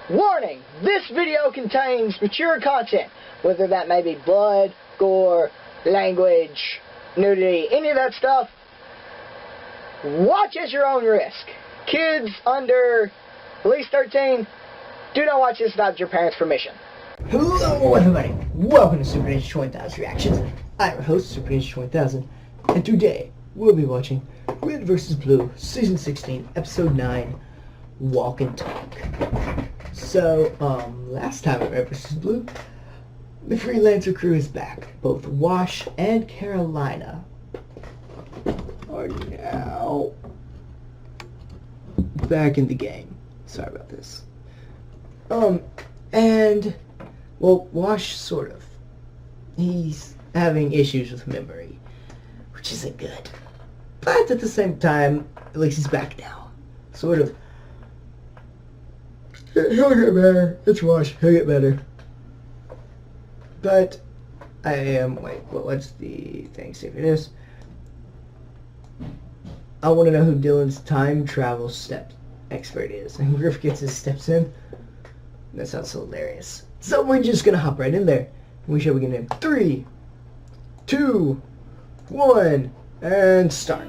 Warning! This video contains mature content, whether that may be blood, gore, language, nudity, any of that stuff. Watch at your own risk. Kids under at least 13, do not watch this without your parents' permission. Hello everybody, welcome to Superninja20000 Reactions. I'm your host, Superninja20000, and today we'll be watching Red vs. Blue, Season 16, Episode 9, Walk and Talk. So, last time at Red vs. Blue, the freelancer crew is back. Both Wash and Carolina are now back in the game. Sorry about this. Well, Wash, sort of. He's having issues with memory, which isn't good. But at the same time, at least he's back now. Sort of. He'll get better. It's Wash. He'll get better. But I am... Wait, what's the thing? See if it is. I want to know who Dylan's time travel step expert is. And Griff gets his steps in. That sounds hilarious. So we're just gonna hop right in there. We shall begin in 3, 2, 1, and start.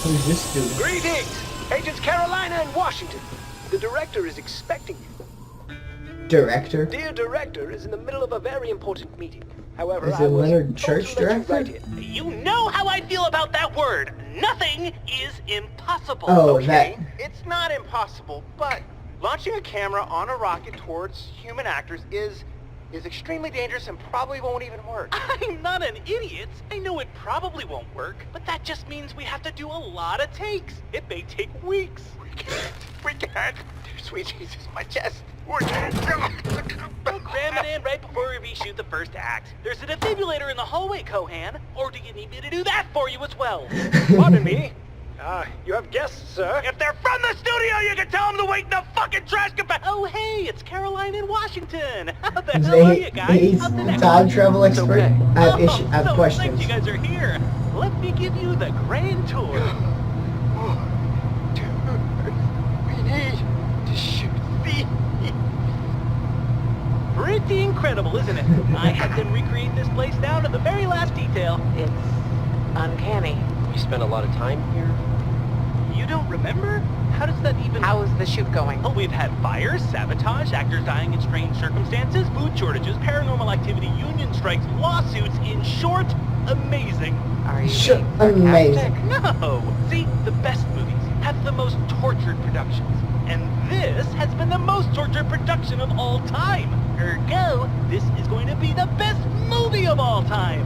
Who's this dude? Greetings! Agents Carolina and Washington. The director is expecting you. Director? Dear director is in the middle of a very important meeting. However, Is it Leonard Church director? You know how I feel about that word. Nothing is impossible. Oh, Okay, that. it's not impossible, but launching a camera on a rocket towards human actors is extremely dangerous and probably won't even work. I'm not an idiot. I know it probably won't work, but that just means we have to do a lot of takes. It may take weeks. We can't. Sweet Jesus, my chest. We'll cram it in right before we reshoot the first act. There's a defibrillator in the hallway, Kohan. Or do you need me to do that for you as well? Pardon me. You have guests, sir. If they're from the studio, you can tell them to wait in the fucking trash compactor. Oh, hey, it's Caroline in Washington. How the hell are you guys? He's How's the the next time one? travel expert. Okay. I have so questions. thanks you guys are here. Let me give you the grand tour. Dude, we need to shoot the... Pretty incredible, isn't it? I had them recreate this place down to the very last detail. It's uncanny. You spent a lot of time here. You don't remember? How does that even... How is the shoot going? Oh, we've had fires, sabotage, actors dying in strange circumstances, food shortages, paranormal activity, union strikes, lawsuits. In short, amazing. Are you Sure, being sarcastic? amazing. No! See, the best movies have the most tortured productions. And this has been the most tortured production of all time. Ergo, this is going to be the best movie of all time.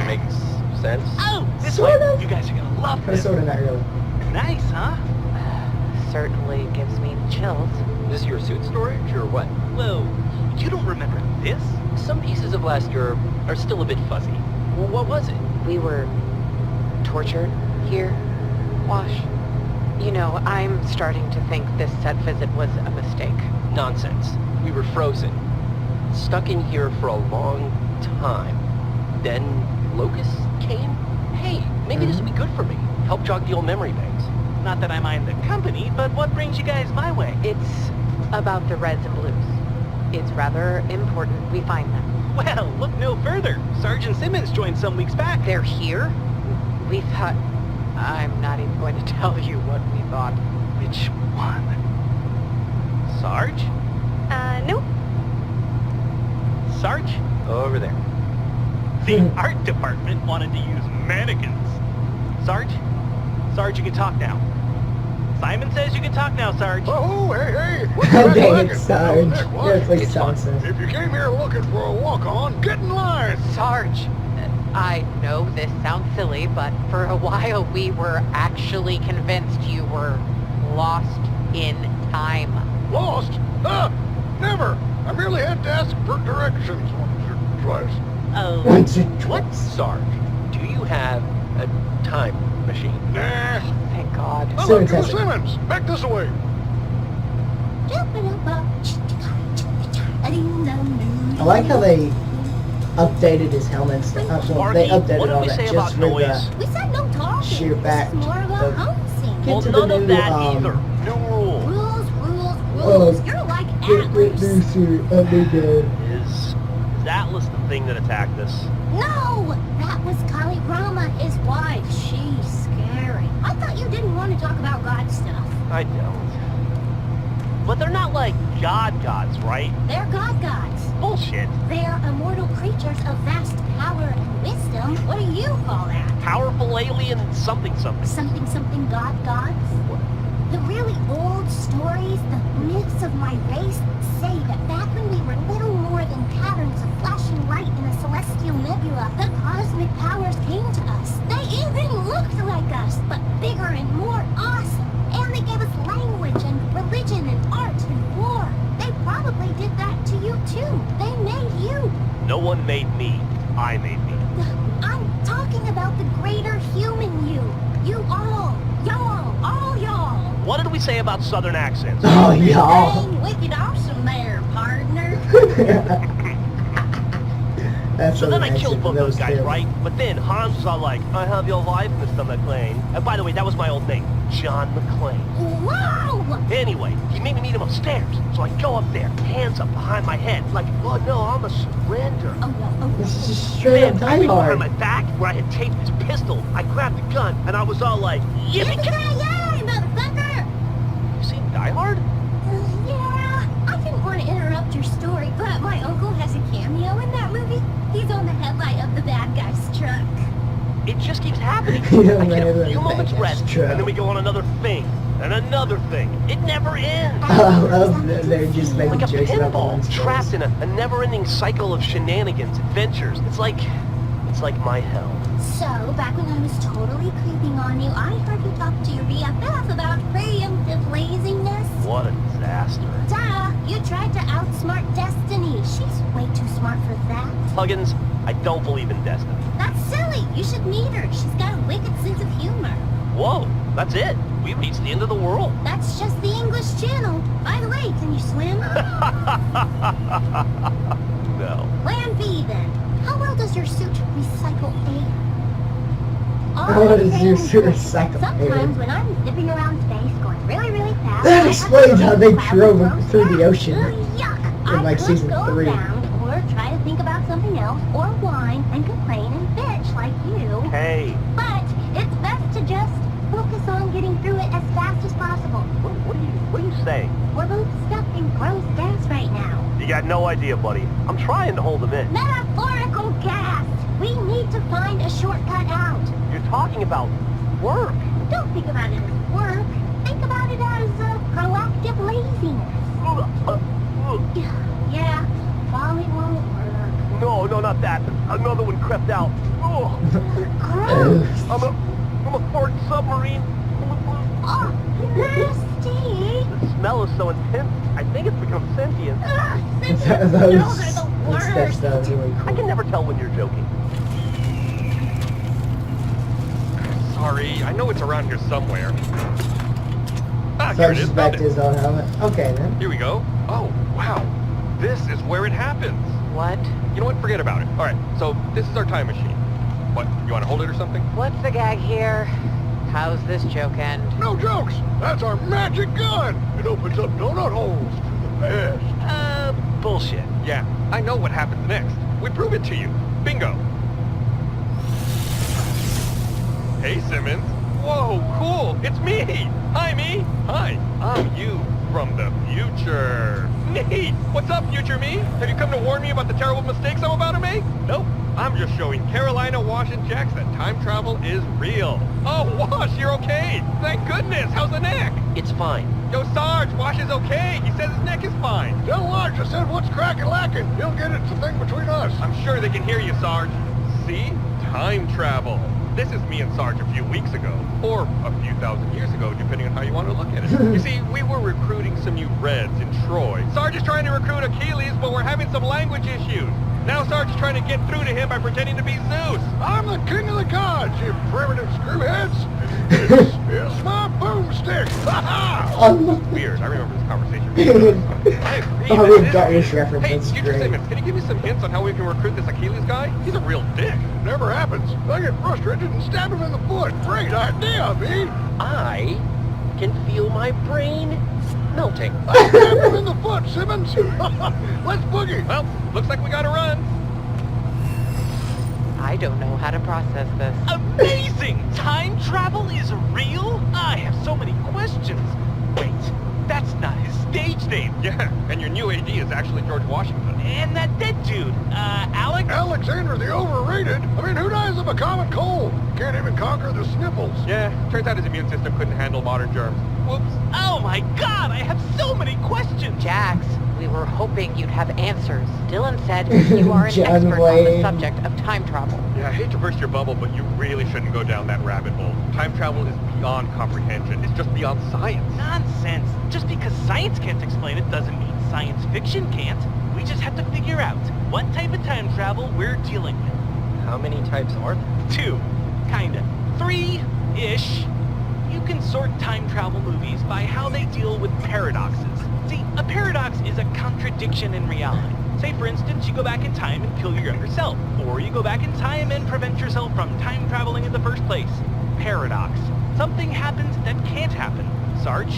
Makes sense. Oh, this Sort way. of. You guys are going to love But this. sort of not really. Nice, huh? Certainly gives me chills. Is this your suit storage or what? Whoa, you don't remember this? Some pieces of last year are still a bit fuzzy. Well, what was it? We were tortured here. Wash. You know, I'm starting to think this set visit was a mistake. Nonsense. We were frozen. Stuck in here for a long time. Then locusts came? Hey, maybe this will be good for me. Help jog the old memory banks. Not that I mind the company, but what brings you guys my way? It's about the reds and blues. It's rather important we find them. Well, look no further. Sergeant Simmons joined some weeks back. They're here? We thought... I'm not even going to tell you what we thought. Which one? Sarge? No. Sarge? Over there. The art department wanted to use mannequins. Sarge? Sarge, you can talk now. Simon says you can talk now, Sarge. Oh, hey, what's How that dang wagon? it, Sarge. Nick, what? That's like It's Sarge fine. says. If you came here looking for a walk-on, get in line. Sarge, I know this sounds silly, but for a while we were actually convinced you were lost in time. Lost? Never. I merely had to ask for directions once or twice. Oh, Once or what? twice. Sarge, do you have a time machine? Nah. Thank God. I'm Simmons looking has for it. Simmons. Back this way. I like how they updated his helmets. They Marky, what updated did all we that say just about for noise? the We said no talking. sheer fact This is more of a of home scene. get Well, to none the of new, that either. New rule. Rules, rules, rules. You're like Atlas. Is Atlas the thing that attacked us? No! That was Kali Rama, his wife. She's scary. I thought you didn't want to talk about God stuff. I don't. But they're not like gods, right? They're gods. Bullshit. They're immortal creatures of vast power and wisdom. What do you call that? Powerful alien something. Something gods? The really old stories, the myths of my race, say that back when we were little more than patterns of flashing light in a celestial nebula, the cosmic powers came to us. They even looked like us, but bigger and more awesome. And they gave us language and religion and art and war. They probably did that to you too. They made you. No one made me. I made me. I'm talking about the greater human you. You all. Y'all. All y'all. What did we say about southern accents? Oh, y'all. Dang, wicked awesome there, partner. That's So then I what killed both those guys, too. right? But then Hans was all like, I have your wife, Mr. McClane. And by the way, that was my old name, John McClane. Wow! Anyway, he made me meet him upstairs. So I go up there, hands up behind my head, like, oh no, I'm a surrender. This is just straight up I Die reached behind Hard. my back where I had taped his pistol. I grabbed the gun, and I was all like, yippee! Yippee-ki-yay, motherfucker! You seen Die Hard? Yeah, I didn't want to interrupt your story, but my uncle has a cameo in that movie. He's on the headlight of the bad guy's truck. It just keeps happening. Yeah, I get man, a few that moments guy's rest, truck. and then we go on another thing, and another thing. It never ends. I love that they're just making Like a jokes about the pinball, ones trapped in a never-ending cycle of shenanigans, adventures. It's like my hell. So, back when I was totally creeping on you, I heard you talk to your BFF about preemptive laziness. What a disaster. Duh! You tried to outsmart Destiny. She's way too smart for that. Huggins, I don't believe in destiny. That's silly. You should meet her. She's got a wicked sense of humor. Whoa, that's it. We reached the end of the world. That's just the English Channel. By the way, can you swim? No. Plan B then. How well does your suit recycle air? How well does your suit recycle air? Sometimes when I'm zipping around space going really, really fast... That I explains have to how they cloud drove grows through the down. ocean Yuck. in, like, I could season go 3. around or try to think about something else or whine and complain and bitch like you. Hey, But it's best to just focus on getting through it as fast as possible. what are you saying? We're both stuck in gross gas right now. You got no idea, buddy. I'm trying to hold them in. Metaphorical gas! We need to find a shortcut out. You're talking about work. Don't think about it as work. Think about it as proactive laziness. Yeah, falling won't work. No, not that. Another one crept out. Oh, Gross! I'm a fart submarine. Oh, nasty! The smell is so intense, I think it's become sentient. Ugh, Those smells are the stuff worst. sounds really I cool. can never tell when you're joking. Sorry, I know it's around here somewhere. Ah, here So it it's is, just back found to it. his own helmet. Okay then. Here we go. Oh, wow. This is where it happens. What? You know what? Forget about it. All right, so this is our time machine. What, you want to hold it or something? What's the gag here? How's this joke end? No jokes. That's our magic gun. It opens up donut holes to the past. Bullshit. Yeah, I know what happens next. We prove it to you. Bingo. Hey, Simmons. Whoa, cool. It's me. Hi, me. Hi, I'm you from the future. Neat. What's up, future me? Have you come to warn me about the terrible mistakes I'm about to make? Nope. I'm just showing Carolina, Wash, and Jax that time travel is real. Oh, Wash, you're okay. Thank goodness. How's the neck? It's fine. Yo, Sarge, Wash is okay. He says his neck is fine. Tell Lodge I said what's cracking lacking. He'll get it's a thing between us. I'm sure they can hear you, Sarge. See? Time travel. This is me and Sarge a few weeks ago, or a few thousand years ago, depending on how you want to look at it. You see, we were recruiting some new Reds in Troy. Sarge is trying to recruit Achilles, but we're having some language issues. Now Sarge is trying to get through to him by pretending to be Zeus. I'm the king of the gods, you primitive screwheads. This is my boomstick. Ha ha! Weird, I remember this conversation. I agree. Oh, this we is got weird. this reference, Hey, that's Future great. Simmons, can you give me some hints on how we can recruit this Achilles guy? He's a real dick. Never happens. I get frustrated and stab him in the foot. Great idea, me. I my brain melting. I stabbed him in the foot, Simmons. Let's boogie. Well, looks like we gotta run. I don't know how to process this. Amazing! Time travel is real? I have so many questions. Wait, that's not his stage name. Yeah, and your new AD is actually George Washington. And that dead dude, Alex? Alexander the Overrated? I mean, who dies of a common cold? Can't even conquer the sniffles. Yeah, turns out his immune system couldn't handle modern germs. Whoops. Oh my god, I have so many questions! Jax, we were hoping you'd have answers. Dylan said you are an John expert on the Wayne. subject of time travel. Yeah, I hate to burst your bubble, but you really shouldn't go down that rabbit hole. Time travel is beyond comprehension. It's just beyond science. Nonsense. Just because science can't explain it doesn't mean science fiction can't. We just have to figure out what type of time travel we're dealing with. How many types are there? 2. Kinda. 3-ish. You can sort time travel movies by how they deal with paradoxes. See, a paradox is a contradiction in reality. Say, for instance, you go back in time and kill your younger self. Or you go back in time and prevent yourself from time traveling in the first place. Paradox. Something happens that can't happen. Sarge,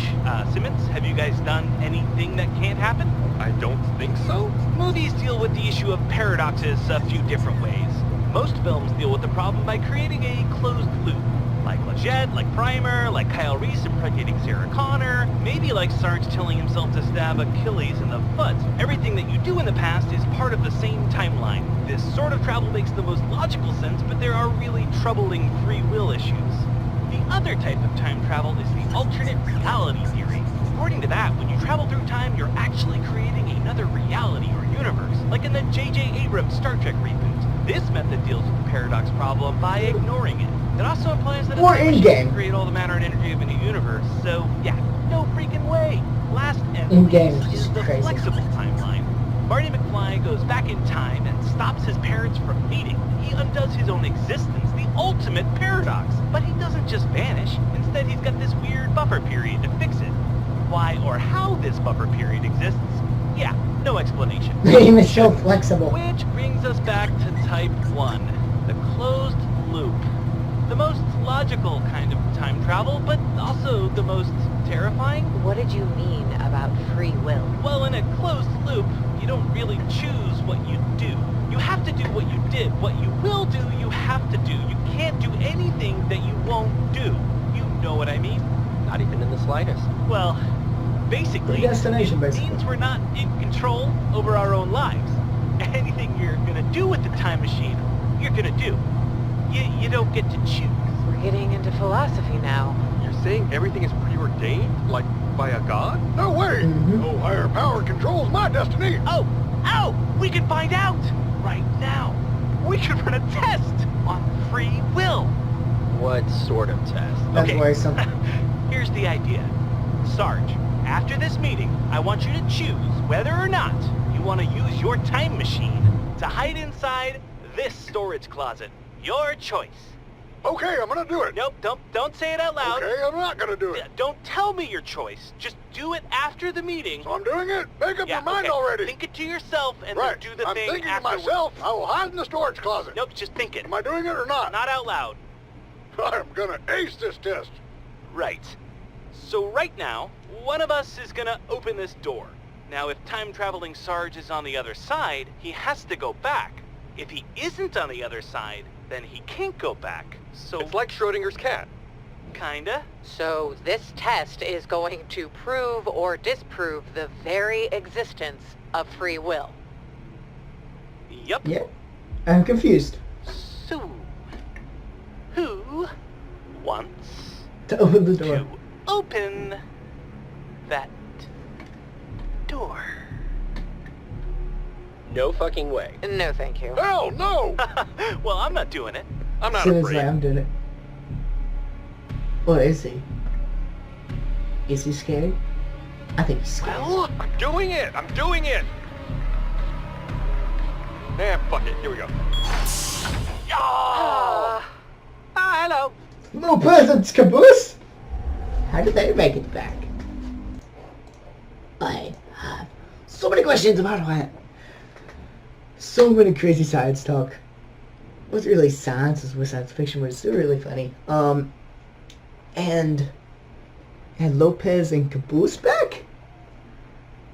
Simmons, have you guys done anything that can't happen? I don't think so. Movies deal with the issue of paradoxes a few different ways. Most films deal with the problem by creating a closed loop. Like Leggett, like Primer, like Kyle Reese impregnating Sarah Connor, maybe like Sarge telling himself to stab Achilles in the foot. Everything that you do in the past is part of the same timeline. This sort of travel makes the most logical sense, but there are really troubling free will issues. The other type of time travel is the alternate reality theory. According to that, when you travel through time, you're actually creating another reality or universe, like in the J.J. Abrams Star Trek reboot. This method deals with the paradox problem by ignoring it. It also implies that a Or time machine in-game. can create all the matter and energy of a new universe, so yeah, no freaking way. Last and In-game least is is the crazy. flexible timeline. Marty McFly goes back in time and stops his parents from meeting. He undoes his own existence, the ultimate paradox. But he doesn't just vanish. Instead, he's got this weird buffer period to fix it. Why or how this buffer period exists? Yeah, no explanation. Name is so flexible. Which brings us back to type 1, the closed loop. The most logical kind of time travel, but also the most terrifying. What did you mean about free will? Well, in a closed loop, you don't really choose what you do. You have to do what you did. What you will do, you have to do. You can't do anything that you won't do. You know what I mean? Not even in the slightest. Well, basically, Predestination, it basically. means we're not in control over our own lives. Anything you're gonna do with the time machine, you're gonna do. You don't get to choose. We're getting into philosophy now. You're saying everything is preordained? Like, by a god? No way. Mhm. No higher power controls my destiny. Oh, we can find out right now. We could run a test on free will. What sort of test? That's Okay. worrisome. Here's the idea. Sarge, after this meeting, I want you to choose whether or not you want to use your time machine to hide inside this storage closet. Your choice. Okay, I'm gonna do it. Nope, don't say it out loud. Okay, I'm not gonna do it. Don't tell me your choice. Just do it after the meeting. So I'm doing it. Make up Yeah, your mind okay. already. Think it to yourself and Right. then do the I'm thing thinking to afterwards. myself, I will hide in the storage closet. Nope, just think it. Am I doing it or not? Not out loud. I'm gonna ace this test. Right. So right now, one of us is gonna open this door. Now, if time-traveling Sarge is on the other side, he has to go back. If he isn't on the other side, then he can't go back. So, It's like Schrodinger's cat. kinda. So this test is going to prove or disprove the very existence of free will. Yup. Yeah. I'm confused. So, who wants To open the door. to open that door? No fucking way. No, thank you. Hell no! Well, I'm not doing it. I'm not Simmons afraid. like, I'm doing it. What is he? Is he scared? I think he's scared. Well, I'm doing it! I'm doing it! Nah, fuck it. Here we go. Hello. Little peasants, caboose! How did they make it back? I have so many questions about that. So many crazy science talk. It wasn't really science, it was science fiction, but it's still really funny. And and Lopez and Caboose back?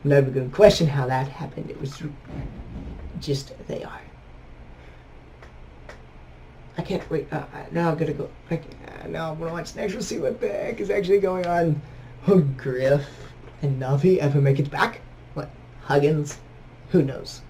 I'm not even going to question how that happened. It was just, they are. I can't wait. Now I'm going to go. Now I'm going to watch next. We'll see what the heck is actually going on. Oh, Griff and Navi ever make it back? What? Huggins? Who knows?